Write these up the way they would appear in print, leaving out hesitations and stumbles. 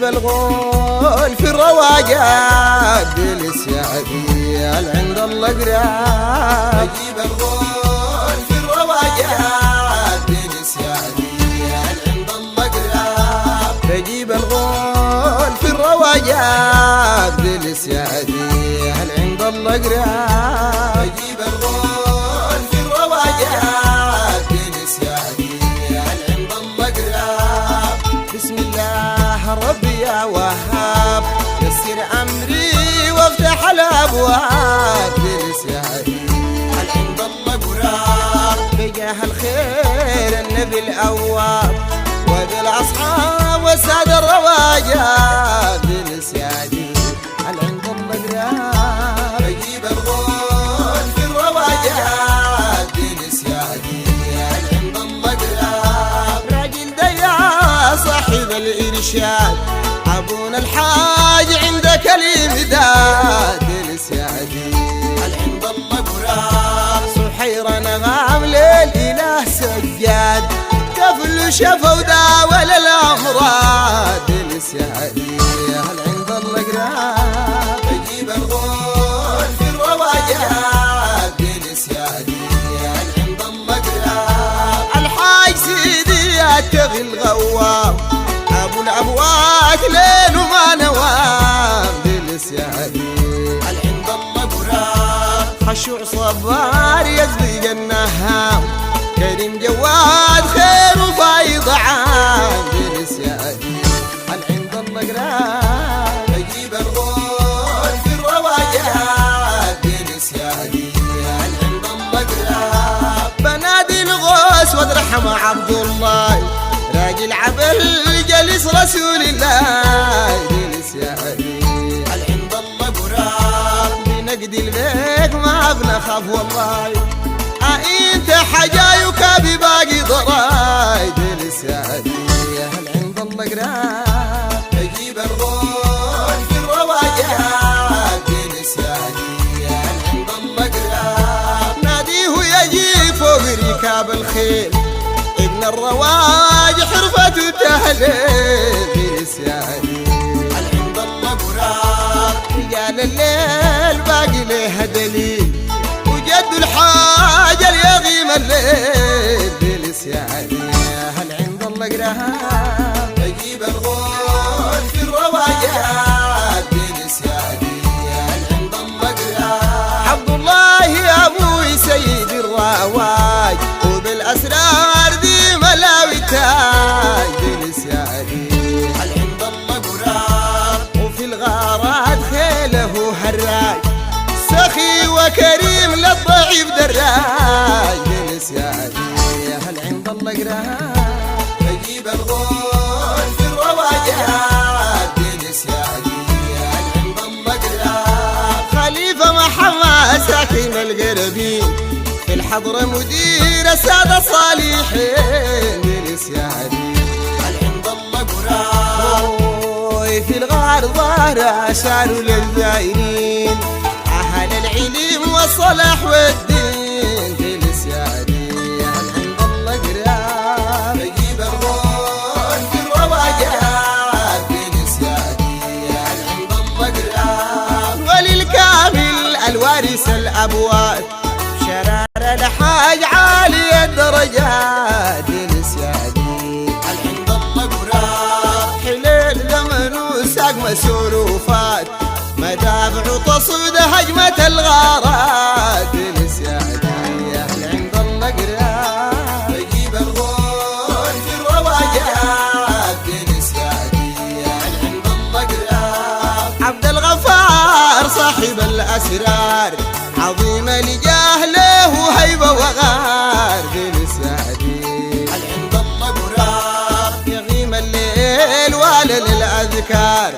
أجيب الغول في الرواقات جلس يا عديل عند الله قراب. أجيب الغول في الرواقات جلس يا عديل عند الله قراب. أجيب الغول في الرواقات جلس يا عديل عند الله قراب. أجيب الغول في الرواقات جلس يا عديل عند الله قراب. بسم الله ربي يا وهاب يسر أمري وافتح الأبواب. جلس يا عديل عند الله قراب. بجاه الخير النبي الأواب وبالأصحاب والسادة الرواجاب. جلس يا عديل عند الله قراب. أجيب الغول في الرواجاب. جلس يا عديل عند الله قراب. راجل ديا صاحب الإرشاد أبونا الحاج عندك الإمداد. جلس يا عديل عند الله قراب. سحير نغام للإله سجاد كفل شفا وداول الأمراض. جلس يا عديل عند الله قراب. أجيب الغول في الرواجاب. جلس يا عديل عند الله قراب. الحاج سيدي يتغي الغواب أبو الأبوات ليل وما نوام. جلس يا عديل عند الله قراب. خشوع صبار يزبق النهام كريم جواد خير وفايض عام. جلس يا عديل عند الله قراب. أجيب الغول في الرواجاب. جلس يا عديل عند الله قراب. بنادي الغوث وادرحم عبد الله راجل عبل جلس رسول الله. جلس يا عديل عند الله قراب. بنقدي البيت ما بنخاف والله انت حجايك بباقي ضراي. جلس يا عديل عند الله قراب. أجيب الغول في الرواجاب. جلس يا عديل عند الله قراب. ناديه يجي فوق ركاب الخيل ابن الرواج حرفة تهليل. جلس يا عديل عند الله قراب. رجال الليل باقي له دليل وجد الحاجة اليغيم الليل. جلس يا عديل عند الله قراب. أجيب الغول في الرواجاب. جلس يا عديل عند الله قراب. عبد الله يا أبوي سيد الرواج وبالأسرار دي ملاوي تاج. جلس يا عديل عند الله قراب. وفي الغارات خيله هراج سخي وكريم للضعيف دراج. جلس يا عديل عند الله قراب. أجيب الغول في الرواجاب. جلس يا عديل عند الله قراب. خليفة محمد ساكن القربين في الحضرة مدير السادة صالحين. جلس يا عديل عند الله قراب. في الغار ظهر أشعر للزائرين أهل العلم والصلاح والدين. جلس يا عديل عند الله قراب. أجيب الغول في الرواجاب. جلس يا عديل عند الله قراب. وللكامل الوارث الأبوات شرار الحاج عالي الدرجات. جلس يا عديل عند الله قراب. حليل زمن وساق مسروفات مدافع تصود هجمة الغارات. جلس يا عديل عند الله قراب. أجيب الغول في الرواجاب. جلس يا عديل عند الله قراب. عبد الغفار صاحب الأسرار عظيم لجاهله وهيبة وغار. جلس يا عديل عند الله قراب. يغيم الليل ولا للأذكار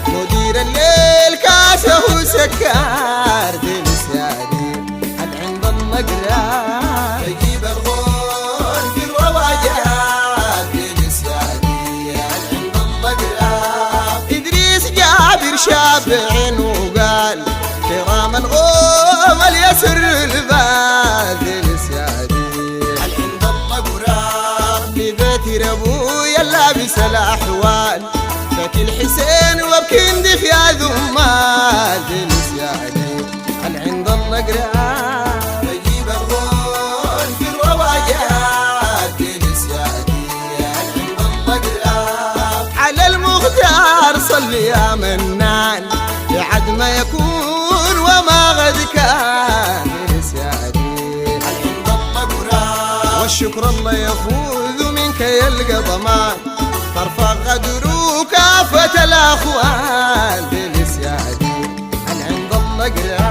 مدير الليل كاسه وسكار. جلس يا عديل عند الله قراب. أجيب الغول في الرواجاب. جلس يا عديل عند الله قراب. إدريس جابر شافع وقال كرام الغوم اليسر البال. جلس يا عديل عند الله قراب. لبيت ربويا لابس الأحوال بكي الحسين وابكي ندف يا ذمال جلس يا عدي هل عند الله قراب بجيب الغول في الرواجات جلس يا عدي هل عند الله قراب على المختار صلي يا منان بعد ما يكون وما غد كان جلس يا عدي هل عند الله قراب والشكر الله يفوز منك يلقى ضمان ترفع قدره كافة الأخوان جلس يا عدي هل عند الله قراب